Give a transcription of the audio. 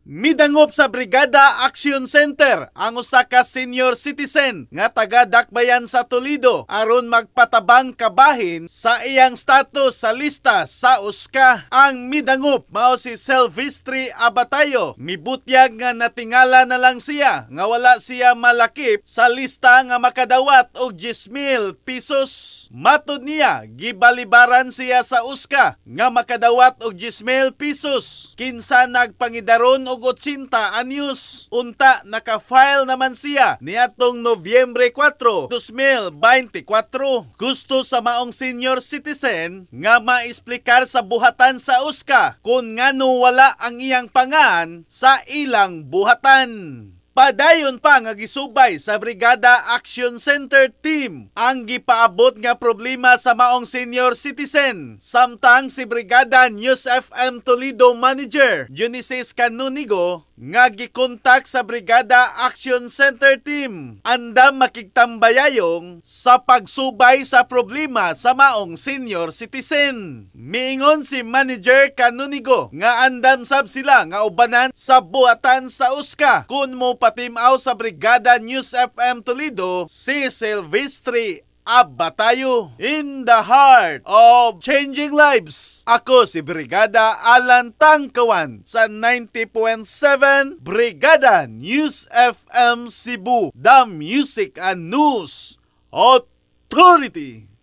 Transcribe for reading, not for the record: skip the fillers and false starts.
Midangop sa Brigada Action Center ang usa ka senior citizen nga taga Dakbayan sa Toledo aron magpatabang kabahin sa iyang status sa lista sa USCA. Ang midangop mao si Silvestre Abatayo. Mibutyag nga natingala na lang siya nga wala siya malakip sa lista nga makadawat og 10,000 pesos. Matud niya gibalibaran siya sa USCA nga makadawat og 10,000 pesos. Kinsa nagpangidaron og 80 anyos. Unta naka-file naman siya niadtong Nobyembre 4, 2024. Gusto sa maong senior citizen nga maesplikar sa buhatan sa USCA kung ngano wala ang iyang pangan sa ilang buhatan. Padayon pa nga gisubay sa Brigada Action Center team ang gipaabot nga problema sa maong senior citizen. Samtang si Brigada News FM Toledo Manager Eunices Canonigo nga gikontak sa Brigada Action Center team andam makigtambayayong sa pagsubay sa problema sa maong senior citizen. Miingon si Manager Canonigo nga andam sab sila nga ubanan sa buhatan sa USCA kun mo patimaw sa Brigada News FM Toledo si Silvestre Abatayo. In the heart of changing lives, ako si Brigada Alan Tangkawan sa 90.7 Brigada News FM Cebu, the Music and News Authority.